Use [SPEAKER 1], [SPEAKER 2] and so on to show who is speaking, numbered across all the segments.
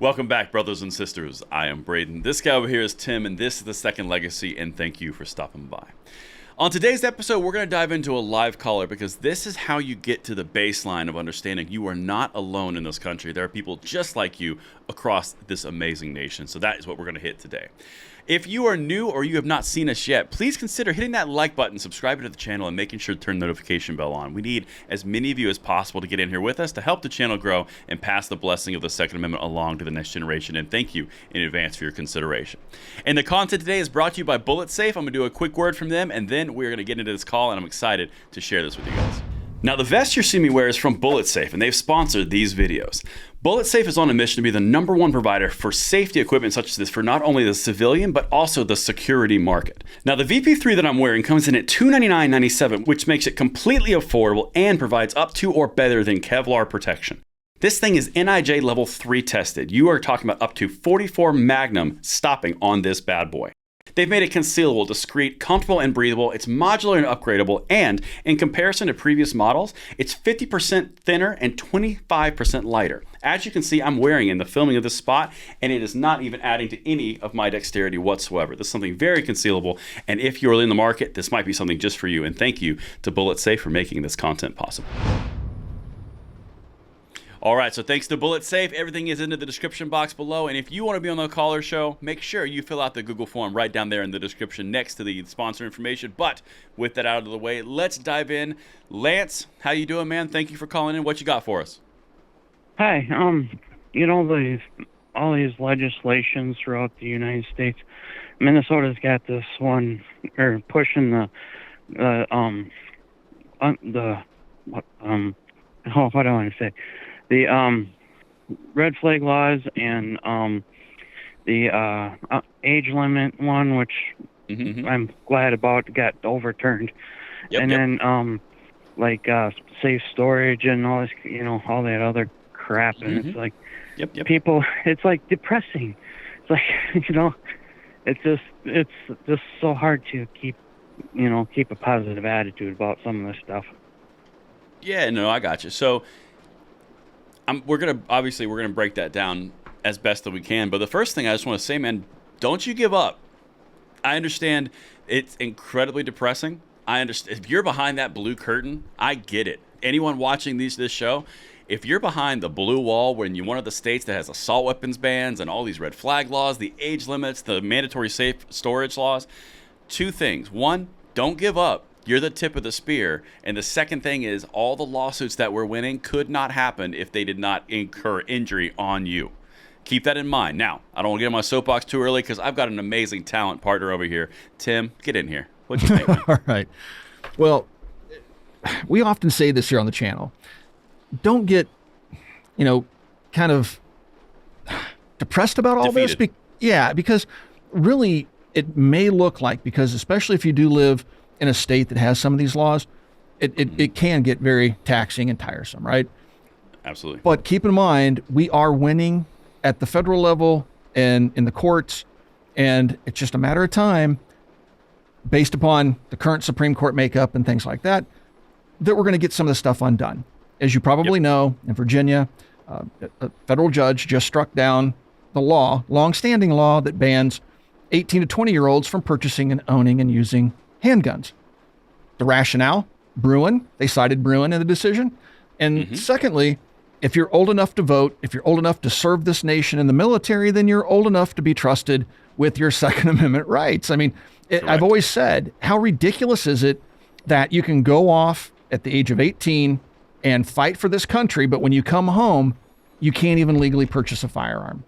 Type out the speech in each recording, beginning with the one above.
[SPEAKER 1] Welcome back, brothers and sisters. I am Braden. This guy over here is Tim, and this is the Second Legacy, and thank you for stopping by. On today's episode, we're going to dive into a live caller because this is how you get to the baseline of understanding you are not alone in this country. There are people just like you across this amazing nation. So that is what we're going to hit today. If you are new or you have not seen us yet, please consider hitting that like button, subscribing to the channel, and making sure to turn the notification bell on. We need as many of you as possible to get in here with us to help the channel grow and pass the blessing of the Second Amendment along to the next generation. And thank you in advance for your consideration. And the content today is brought to you by Bullet Safe. I'm going to do a quick word from them, and then we're going to get into this call, and I'm excited to share this with you guys. Now, the vest you're seeing me wear is from Bullet Safe, and they've sponsored these videos. Bullet Safe is on a mission to be the #1 provider for safety equipment such as this for not only the civilian, but also the security market. Now, the VP3 that I'm wearing comes in at $299.97, which makes it completely affordable and provides up to or better than Kevlar protection. This thing is NIJ level 3 tested. You are talking about up to 44 Magnum stopping on this bad boy. They've made it concealable, discreet, comfortable, and breathable. It's modular and upgradable, and in comparison to previous models, it's 50% thinner and 25% lighter. As you can see, I'm wearing in the filming of this spot, and it is not even adding to any of my dexterity whatsoever. This is something very concealable, and if you're in the market, this might be something just for you, and thank you to Bullet Safe for making this content possible. All right, so thanks to Bullet Safe, everything is in the description box below. And if you want to be on the caller show, make sure you fill out the Google form right down there in the description next to the sponsor information. But with that out of the way, let's dive in. Lance, how you doing, man? Thank you for calling in. What you got for us?
[SPEAKER 2] Hi. All these legislations throughout the United States. Minnesota's got this one, or pushing what do I want to say? The red flag laws and the age limit one, which I'm glad about, got overturned. Then safe storage and all this, all that other crap. And it's like people, it's like depressing. It's like, it's just so hard to keep a positive attitude about some of this stuff.
[SPEAKER 1] Yeah, no, I got you. So we're gonna break that down as best that we can. But the first thing I just want to say, man, don't you give up. I understand it's incredibly depressing. I understand if you're behind that blue curtain. I get it. Anyone watching this show, if you're behind the blue wall when you're one of the states that has assault weapons bans and all these red flag laws, the age limits, the mandatory safe storage laws, two things. One, don't give up. You're the tip of the spear. And the second thing is all the lawsuits that we're winning could not happen if they did not incur injury on you. Keep that in mind. Now, I don't want to get on my soapbox too early because I've got an amazing talent partner over here. Tim, get in here. What'd you think, man?
[SPEAKER 3] All right. Well, we often say this here on the channel. Don't get, kind of depressed about all
[SPEAKER 1] Defeated.
[SPEAKER 3] this. Because really it may look like, because especially if you do live in a state that has some of these laws, it can get very taxing and tiresome, right?
[SPEAKER 1] Absolutely.
[SPEAKER 3] But keep in mind, we are winning at the federal level and in the courts, and it's just a matter of time, based upon the current Supreme Court makeup and things like that, that we're going to get some of this stuff undone. As you probably know, in Virginia, a federal judge just struck down the long-standing law that bans 18 to 20-year-olds from purchasing and owning and using handguns. The rationale, they cited Bruin in the decision. And secondly, if you're old enough to vote, if you're old enough to serve this nation in the military, then you're old enough to be trusted with your Second Amendment rights. I mean, I've always said, how ridiculous is it that you can go off at the age of 18 and fight for this country, but when you come home, you can't even legally purchase a firearm.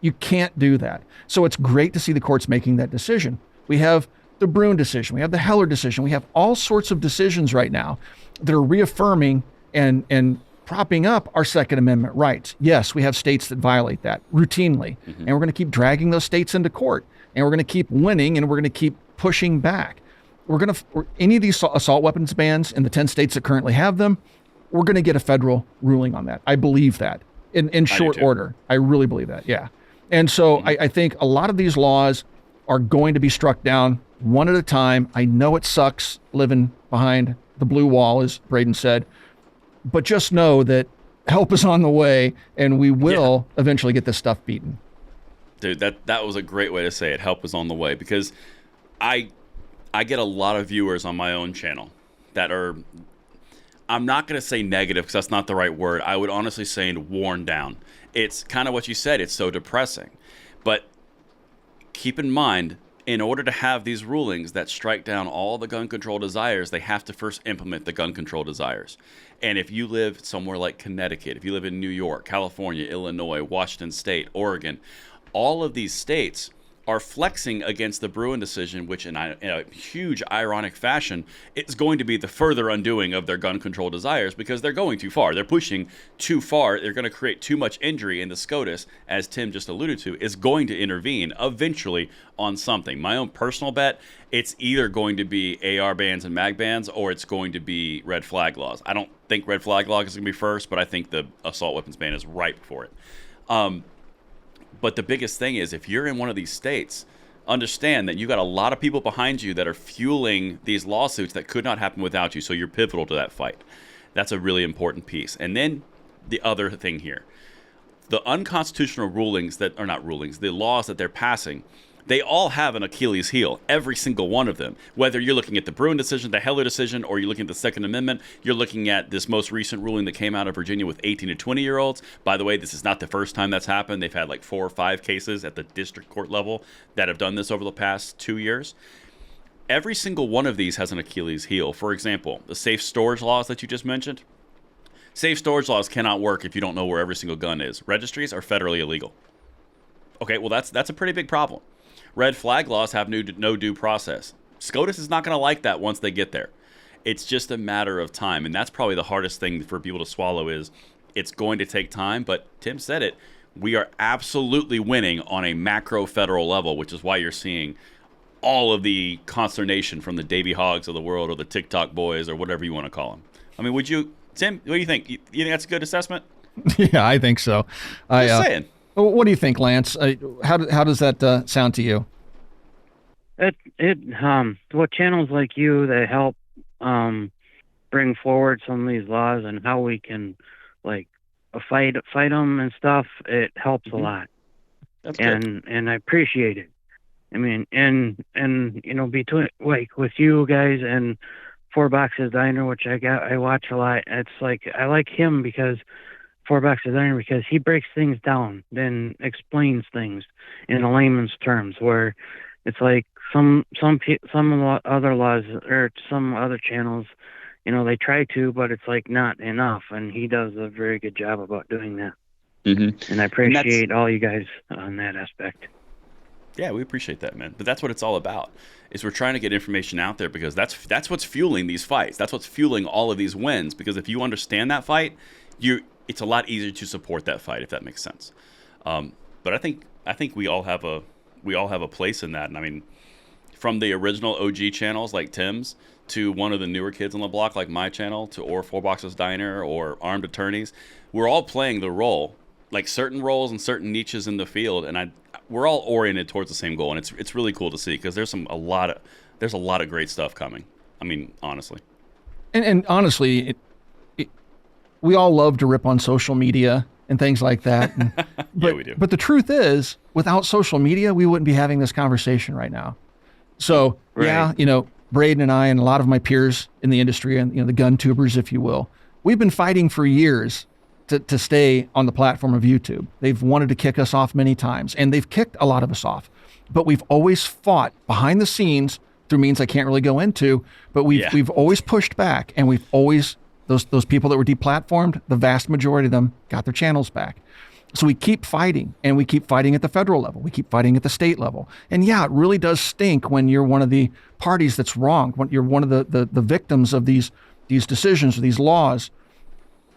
[SPEAKER 3] You can't do that. So it's great to see the courts making that decision. We have the Bruin decision. We have the Heller decision. We have all sorts of decisions right now that are reaffirming and propping up our Second Amendment rights. Yes, we have states that violate that routinely, and we're going to keep dragging those states into court, and we're going to keep winning, and we're going to keep pushing back. Any of these assault weapons bans in the 10 states that currently have them, we're going to get a federal ruling on that. I believe that in short order. I really believe that. Yeah. And so I think a lot of these laws are going to be struck down one at a time. I know it sucks living behind the blue wall, as Braden said, but just know that help is on the way, and we will eventually get this stuff beaten.
[SPEAKER 1] Dude, that was a great way to say it. Help is on the way, because I get a lot of viewers on my own channel that are, I'm not going to say negative because that's not the right word. I would honestly say worn down. It's kind of what you said. It's so depressing. But keep in mind, in order to have these rulings that strike down all the gun control desires, they have to first implement the gun control desires. And if you live somewhere like Connecticut, if you live in New York, California, Illinois, Washington State, Oregon, all of these states are flexing against the Bruin decision, which in a huge ironic fashion, it's going to be the further undoing of their gun control desires, because they're going too far. They're pushing too far. They're going to create too much injury, and the SCOTUS, as Tim just alluded to, is going to intervene eventually on something. My own personal bet, it's either going to be AR bans and mag bans, or it's going to be red flag laws. I don't think red flag law is going to be first, but I think the assault weapons ban is right before it. But the biggest thing is, if you're in one of these states, understand that you got a lot of people behind you that are fueling these lawsuits that could not happen without you. So you're pivotal to that fight. That's a really important piece. And then the other thing here, the unconstitutional rulings that are not rulings, the laws that they're passing, they all have an Achilles heel, every single one of them. Whether you're looking at the Bruin decision, the Heller decision, or you're looking at the Second Amendment, you're looking at this most recent ruling that came out of Virginia with 18 to 20-year-olds. By the way, this is not the first time that's happened. They've had like 4 or 5 cases at the district court level that have done this over the past 2 years. Every single one of these has an Achilles heel. For example, the safe storage laws that you just mentioned. Safe storage laws cannot work if you don't know where every single gun is. Registries are federally illegal. Okay, well, that's a pretty big problem. Red flag laws have no due process. SCOTUS is not going to like that once they get there. It's just a matter of time, and that's probably the hardest thing for people to swallow is it's going to take time, but Tim said it. We are absolutely winning on a macro federal level, which is why you're seeing all of the consternation from the Davy Hoggs of the world or the TikTok boys or whatever you want to call them. I mean, Tim, what do you think? You think that's a good assessment?
[SPEAKER 3] Yeah, I think so.
[SPEAKER 1] Just saying.
[SPEAKER 3] What do you think, Lance? How does that sound to you?
[SPEAKER 2] What channels like you that help bring forward some of these laws and how we can like fight them and stuff, it helps a lot.
[SPEAKER 1] That's good.
[SPEAKER 2] And I appreciate it. I mean, and you know, between like with you guys and Four Boxes Diner, which I watch a lot. It's like I like him because Four Boxes Diner because he breaks things down, then explains things in a layman's terms. Where it's like some other laws or some other channels, you know, they try to, but it's like not enough. And he does a very good job about doing that.
[SPEAKER 1] Mm-hmm.
[SPEAKER 2] And I appreciate all you guys on that aspect.
[SPEAKER 1] Yeah, we appreciate that, man. But that's what it's all about. Is we're trying to get information out there because that's what's fueling these fights. That's what's fueling all of these wins. Because if you understand that fight, it's a lot easier to support that fight, if that makes sense. But I think we all have a place in that. And I mean, from the original OG channels like Tim's to one of the newer kids on the block like my channel or Four Boxes Diner or Armed Attorneys, we're all playing the role, like certain roles and certain niches in the field, and we're all oriented towards the same goal, and it's really cool to see because there's a lot of great stuff coming. I mean, honestly.
[SPEAKER 3] And honestly, we all love to rip on social media and things like that.
[SPEAKER 1] Yeah, we do.
[SPEAKER 3] But the truth is, without social media, we wouldn't be having this conversation right now. So,
[SPEAKER 2] right.
[SPEAKER 3] Yeah, you know, Braden and I and a lot of my peers in the industry and, you know, the gun tubers, if you will, we've been fighting for years to stay on the platform of YouTube. They've wanted to kick us off many times, and they've kicked a lot of us off. But we've always fought behind the scenes through means I can't really go into, but we've always pushed back, and we've always, those people that were deplatformed, the vast majority of them got their channels back. So we keep fighting, and we keep fighting at the federal level. We keep fighting at the state level. And yeah, it really does stink when you're one of the parties that's wrong, when you're one of the victims of these decisions or these laws.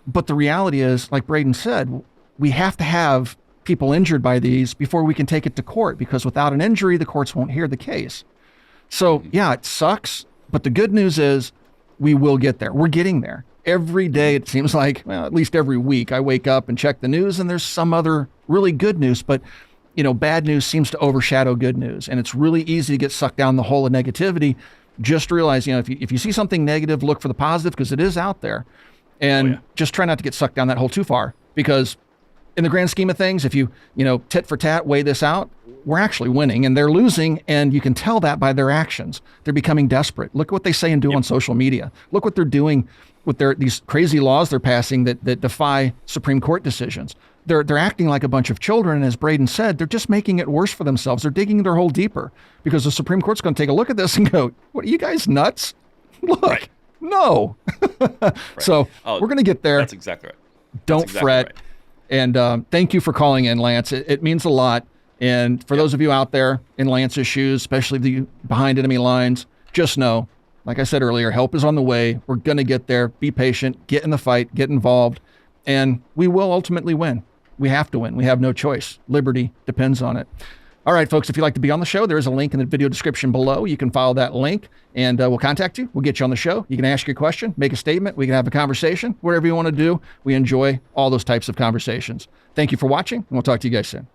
[SPEAKER 3] But the reality is, like Braden said, we have to have people injured by these before we can take it to court, because without an injury, the courts won't hear the case. So yeah, it sucks. But the good news is we will get there. We're getting there. Every day, it seems like, well, at least every week, I wake up and check the news and there's some other really good news. But, you know, bad news seems to overshadow good news. And it's really easy to get sucked down the hole of negativity. Just realize, you know, if you see something negative, look for the positive because it is out there. And just try not to get sucked down that hole too far, because in the grand scheme of things, if you tit for tat weigh this out, we're actually winning and they're losing. And you can tell that by their actions. They're becoming desperate. Look at what they say and do on social media. Look what they're doing with these crazy laws they're passing that defy Supreme Court decisions. They're acting like a bunch of children. And as Braden said, they're just making it worse for themselves. They're digging their hole deeper, because the Supreme Court's going to take a look at this and go, what, are you guys nuts? Look, no. So we're going to get there.
[SPEAKER 1] That's exactly right.
[SPEAKER 3] Don't fret. Right. And thank you for calling in, Lance. It means a lot. And for those of you out there in Lance's shoes, especially the behind enemy lines, just know, like I said earlier, help is on the way. We're going to get there. Be patient. Get in the fight. Get involved. And we will ultimately win. We have to win. We have no choice. Liberty depends on it. All right, folks, if you'd like to be on the show, there is a link in the video description below. You can follow that link, and we'll contact you. We'll get you on the show. You can ask your question, make a statement. We can have a conversation, whatever you want to do. We enjoy all those types of conversations. Thank you for watching, and we'll talk to you guys soon.